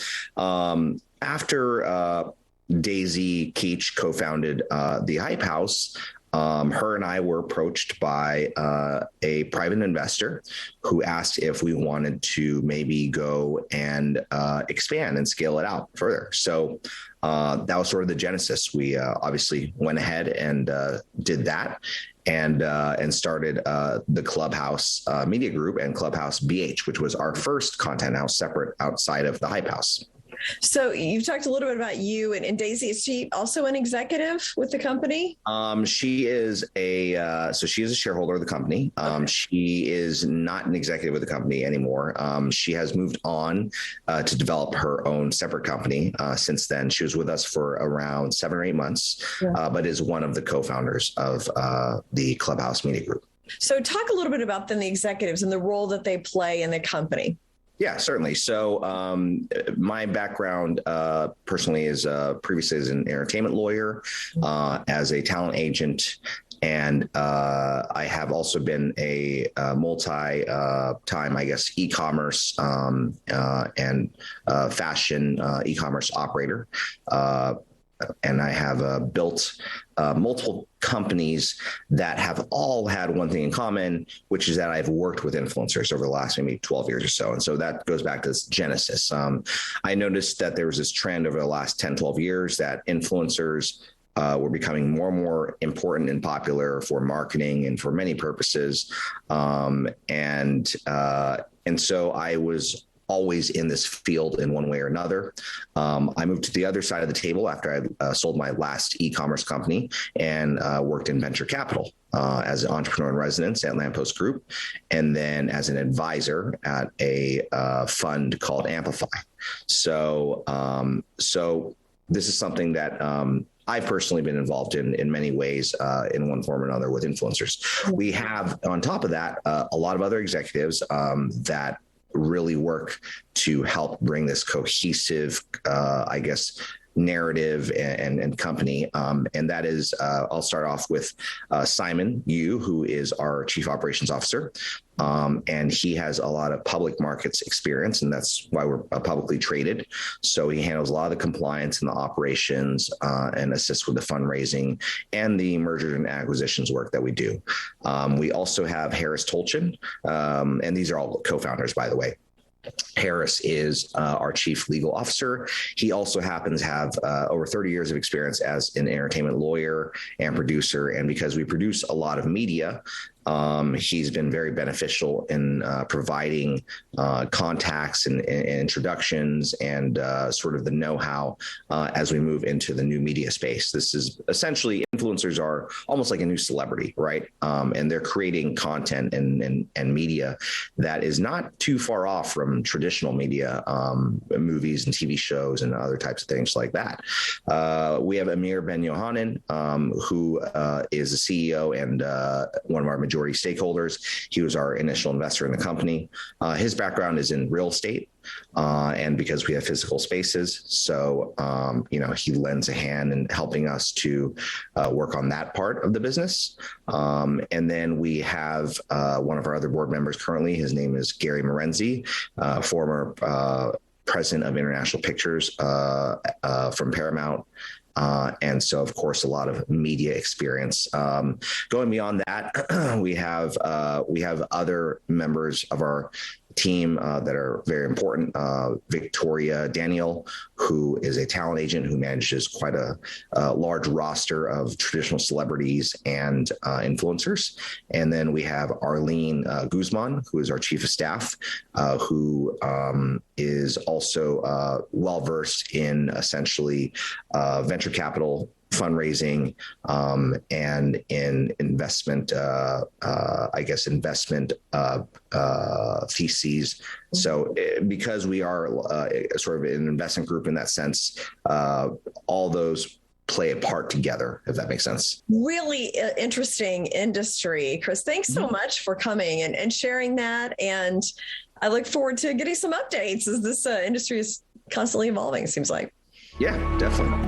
after Daisy Keach co-founded the Hype House, her and I were approached by a private investor who asked if we wanted to maybe go and expand and scale it out further. So that was sort of the genesis. We obviously went ahead and did that and started the Clubhouse Media Group and Clubhouse BH, which was our first content house separate outside of the Hype House. So you've talked a little bit about you and Daisy. Is she also an executive with the company? She is a shareholder of the company. Okay. She is not an executive of the company anymore. She has moved on to develop her own separate company since then. She was with us for around 7 or 8 months, but is one of the co-founders of the Clubhouse Media Group. So talk a little bit about then the executives and the role that they play in the company. Yeah, certainly. So my background personally is previously as an entertainment lawyer, as a talent agent, and I have also been a multi-time, e-commerce and fashion e-commerce operator. And I have built multiple companies that have all had one thing in common, which is that I've worked with influencers over the last maybe 12 years or so. And so that goes back to this genesis. I noticed that there was this trend over the last 10, 12 years that influencers were becoming more and more important and popular for marketing and for many purposes. And so I was always in this field in one way or another. I moved to the other side of the table after I sold my last e-commerce company and worked in venture capital as an entrepreneur in residence at Lamppost Group, and then as an advisor at a fund called Amplify. So this is something that I've personally been involved in many ways in one form or another with influencers. We have, on top of that, a lot of other executives that really work to help bring this cohesive, narrative and company. And that is, I'll start off with Simon Yu, who is our Chief Operations Officer. And he has a lot of public markets experience, and that's why we're publicly traded. So he handles a lot of the compliance and the operations and assists with the fundraising and the mergers and acquisitions work that we do. We also have Harris Tolchin, and these are all co-founders, by the way. Harris is our chief legal officer. He also happens to have over 30 years of experience as an entertainment lawyer and producer. And because we produce a lot of media He's been very beneficial in providing contacts and introductions and sort of the know-how as we move into the new media space. This is essentially, influencers are almost like a new celebrity, right? And they're creating content and media that is not too far off from traditional media, movies and TV shows and other types of things like that. We have Amir Ben Yohanan, who is the CEO and one of our majority stakeholders. He was our initial investor in the company. His background is in real estate, and because we have physical spaces, so he lends a hand in helping us to work on that part of the business. And then we have one of our other board members currently. His name is Gary Morenzi, former president of International Pictures from Paramount. And so, of course, a lot of media experience. Going beyond that, we have other members of our team that are very important. Victoria Daniel, who is a talent agent who manages quite a large roster of traditional celebrities and influencers. And then we have Arlene Guzman, who is our chief of staff, who is also well-versed in essentially venture capital, fundraising, and in investment, investment theses. So because we are sort of an investment group in that sense, all those play a part together, if that makes sense. Really interesting industry. Chris, thanks so much for coming and sharing that. And I look forward to getting some updates as this industry is constantly evolving, it seems like. Yeah, definitely.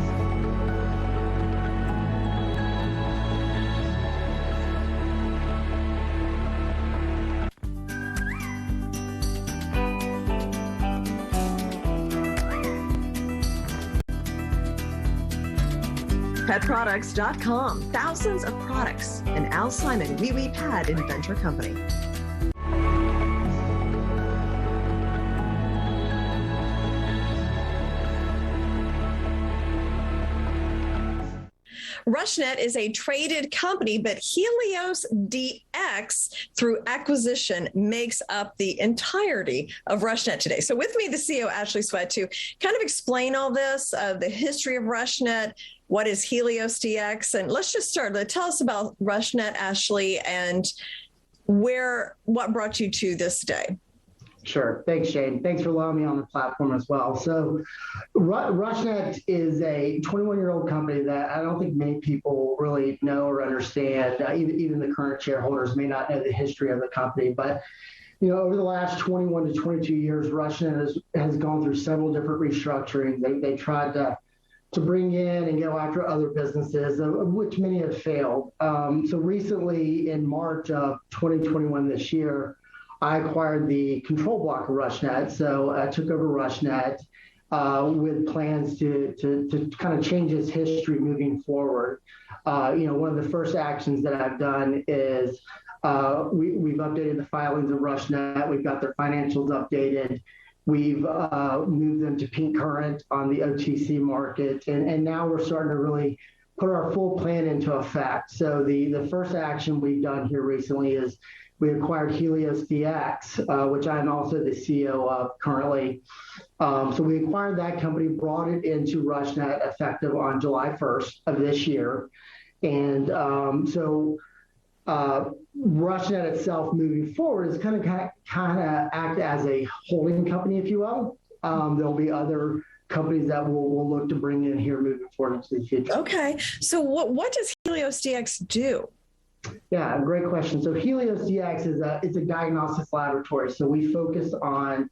Petproducts.com. Thousands of products. An Al Simon Wee Wee Pad Inventor Company. RushNet is a traded company, but Helios DX, through acquisition, makes up the entirety of RushNet today. So with me, the CEO, Ashley Sweat, to kind of explain all this, the history of RushNet, what is Helios DX, and let's just start. Tell us about RushNet, Ashley, and what brought you to this day. Sure. Thanks, Shane. Thanks for allowing me on the platform as well. So RushNet is a 21-year-old company that I don't think many people really know or understand. Even the current shareholders may not know the history of the company. But over the last 21 to 22 years, RushNet has gone through several different restructurings. They tried to bring in and go after other businesses, of which many have failed. So recently, in March of 2021 this year, I acquired the control block of RushNet. So I took over RushNet with plans to kind of change its history moving forward. One of the first actions that I've done is we've updated the filings of RushNet. We've got their financials updated. We've moved them to pink current on the OTC market. And now we're starting to really put our full plan into effect. So the first action we've done here recently is we acquired Helios DX, which I'm also the CEO of currently. So we acquired that company, brought it into RushNet effective on July 1st of this year. And so RushNet itself moving forward is kind of act as a holding company, if you will. There'll be other companies that we'll look to bring in here moving forward into the future. Okay. So what does Helios DX do? Yeah, great question. So Helios DX is a diagnostics laboratory. So we focus on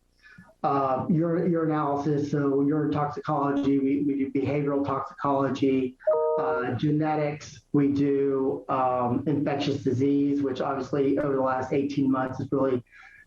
urinalysis, so urine toxicology. We do behavioral toxicology, genetics. We do infectious disease, which obviously over the last 18 months has really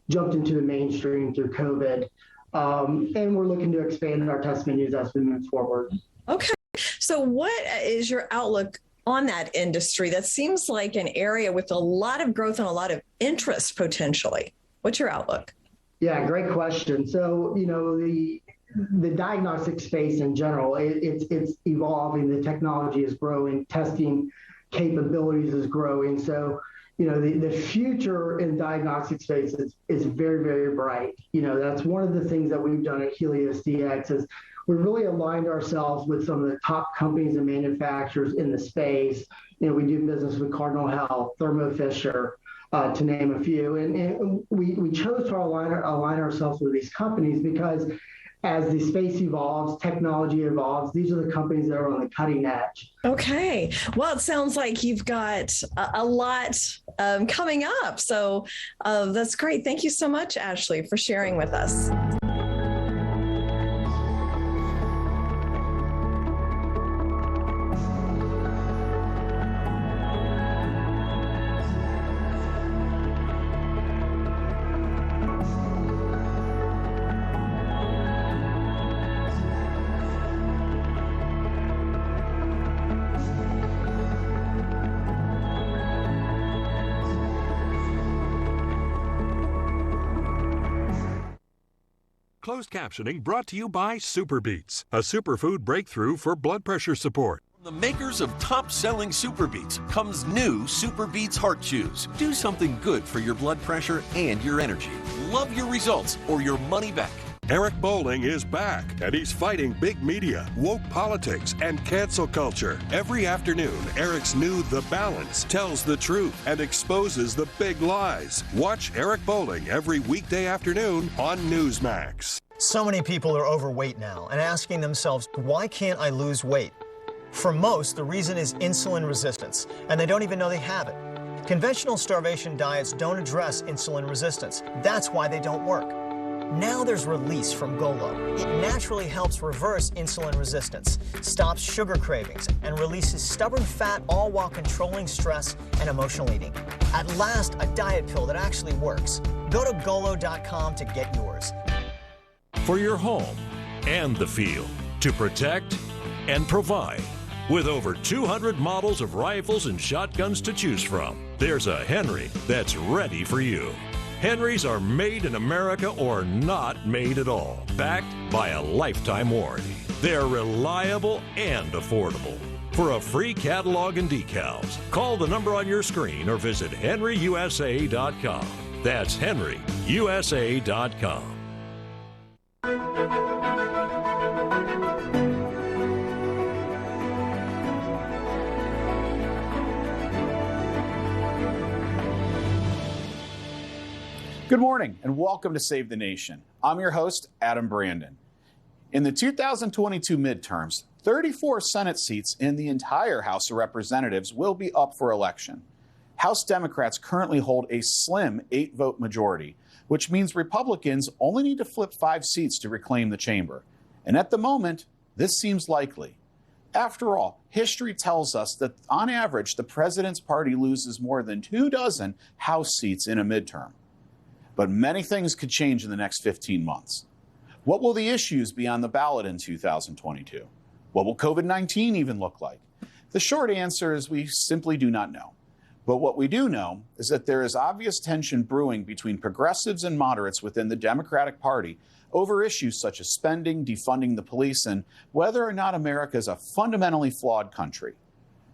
jumped into the mainstream through COVID. And we're looking to expand our test menus as we move forward. Okay. So what is your outlook on that industry? That seems like an area with a lot of growth and a lot of interest potentially. What's your outlook? Yeah, great question. So, the diagnostic space in general, it's evolving. The technology is growing. Testing capabilities is growing. So, the future in diagnostic space is very, very bright. That's one of the things that we've done at Helios DX is we really aligned ourselves with some of the top companies and manufacturers in the space. We do business with Cardinal Health, Thermo Fisher, to name a few. And we chose to align ourselves with these companies because as the space evolves, technology evolves, these are the companies that are on the cutting edge. Okay. Well, it sounds like you've got a lot coming up. So that's great. Thank you so much, Ashley, for sharing with us. Closed captioning brought to you by Superbeets, a superfood breakthrough for blood pressure support. From the makers of top-selling Superbeets comes new Superbeets Heart Chews. Do something good for your blood pressure and your energy. Love your results or your money back. Eric Bolling is back, and he's fighting big media, woke politics, and cancel culture. Every afternoon, Eric's new The Balance tells the truth and exposes the big lies. Watch Eric Bolling every weekday afternoon on Newsmax. So many people are overweight now and asking themselves, why can't I lose weight? For most, the reason is insulin resistance, and they don't even know they have it. Conventional starvation diets don't address insulin resistance. That's why they don't work. Now there's Release from Golo. It naturally helps reverse insulin resistance, stops sugar cravings, and releases stubborn fat, all while controlling stress and emotional eating. At last, a diet pill that actually works. Go to golo.com to get yours. For your home and the field, to protect and provide. With over 200 models of rifles and shotguns to choose from, there's a Henry that's ready for you. Henrys are made in America or not made at all, backed by a lifetime warranty. They're reliable and affordable. For a free catalog and decals, call the number on your screen or visit henryusa.com. That's henryusa.com. Good morning and welcome to Save the Nation. I'm your host, Adam Brandon. In the 2022 midterms, 34 Senate seats in the entire House of Representatives will be up for election. House Democrats currently hold a slim 8-vote majority, which means Republicans only need to flip 5 seats to reclaim the chamber. And at the moment, this seems likely. After all, history tells us that on average, the president's party loses more than 24 House seats in a midterm. But many things could change in the next 15 months. What will the issues be on the ballot in 2022? What will COVID-19 even look like? The short answer is we simply do not know. But what we do know is that there is obvious tension brewing between progressives and moderates within the Democratic Party over issues such as spending, defunding the police, and whether or not America is a fundamentally flawed country.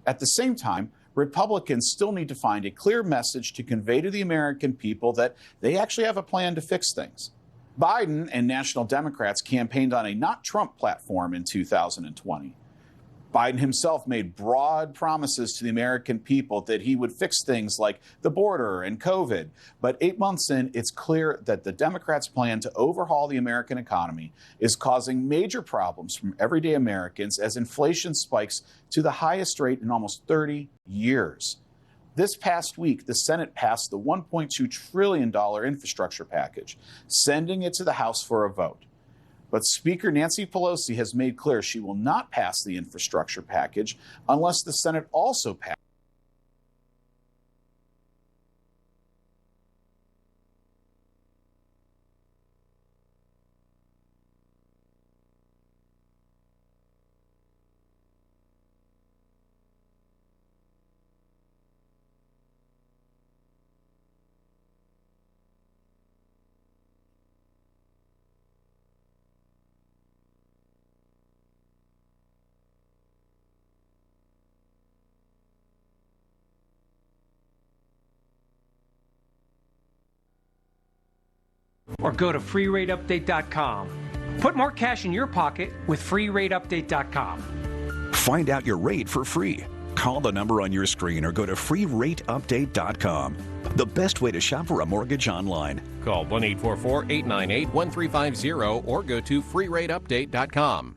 At the same time, Republicans still need to find a clear message to convey to the American people that they actually have a plan to fix things. Biden and National Democrats campaigned on a not Trump platform in 2020. Biden himself made broad promises to the American people that he would fix things like the border and COVID. But 8 months in, it's clear that the Democrats' plan to overhaul the American economy is causing major problems from everyday Americans as inflation spikes to the highest rate in almost 30 years. This past week, the Senate passed the $1.2 trillion infrastructure package, sending it to the House for a vote. But Speaker Nancy Pelosi has made clear she will not pass the infrastructure package unless the Senate also passes. or go to freerateupdate.com. Put more cash in your pocket with freerateupdate.com. Find out your rate for free. Call the number on your screen or go to freerateupdate.com. The best way to shop for a mortgage online. Call 1-844-898-1350 or go to freerateupdate.com.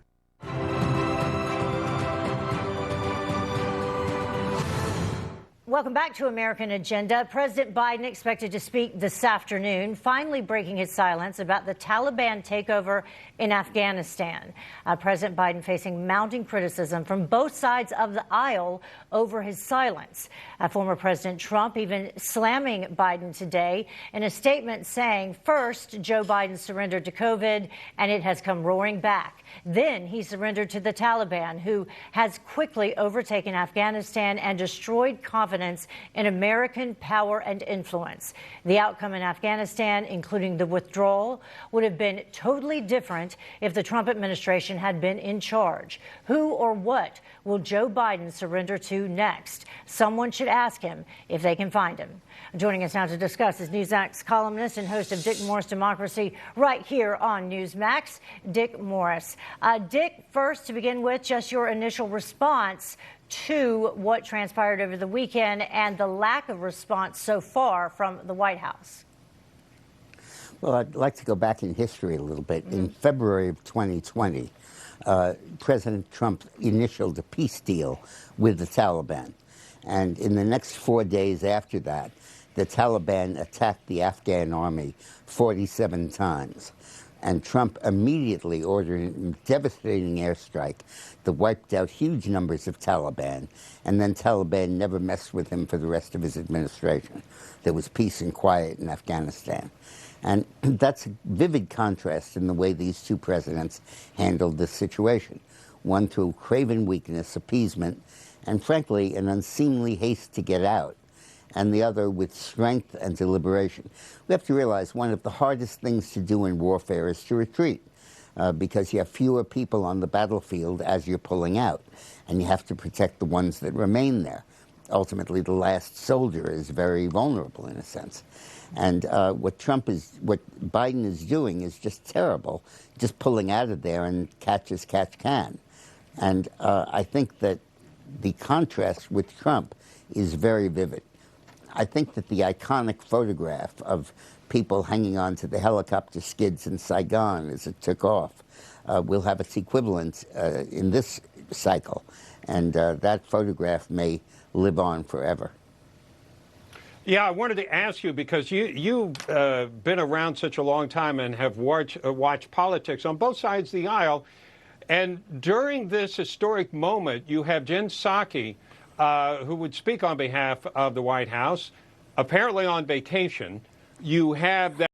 Welcome back to American Agenda. President Biden expected to speak this afternoon, finally breaking his silence about the Taliban takeover in Afghanistan. President Biden facing mounting criticism from both sides of the aisle over his silence. Former President Trump even slamming Biden today in a statement saying, first, Joe Biden surrendered to COVID and it has come roaring back. Then he surrendered to the Taliban, who has quickly overtaken Afghanistan and destroyed confidence in American power and influence. The outcome in Afghanistan, including the withdrawal, would have been totally different if the Trump administration had been in charge. Who or what will Joe Biden surrender to next? Someone should ask him if they can find him. Joining us now to discuss is Newsmax columnist and host of Dick Morris Democracy right here on Newsmax, Dick Morris. Dick, first to begin with, just your initial response to what transpired over the weekend and the lack of response so far from the White House. Well, I'd like to go back in history a little bit. In February of 2020, President Trump initialed a peace deal with the Taliban. And in the next 4 days after that, the Taliban attacked the Afghan army 47 times. And Trump immediately ordered a devastating airstrike that wiped out huge numbers of Taliban, and then Taliban never messed with him for the rest of his administration. There was peace and quiet in Afghanistan. And that's a vivid contrast in the way these two presidents handled this situation. One through craven weakness, appeasement, and frankly, an unseemly haste to get out, and the other with strength and deliberation. We have to realize one of the hardest things to do in warfare is to retreat, because you have fewer people on the battlefield as you're pulling out, and you have to protect the ones that remain there. Ultimately, the last soldier is very vulnerable in a sense. And what Biden is doing is just terrible, just pulling out of there and catch as catch can. And I think that the contrast with Trump is very vivid. I think that the iconic photograph of people hanging on to the helicopter skids in Saigon as it took off will have its equivalent in this cycle. And that photograph may live on forever. Yeah, I wanted to ask you, because you've been around such a long time and have watched politics on both sides of the aisle. And during this historic moment, you have Jen Psaki, who would speak on behalf of the White House, apparently on vacation. You have that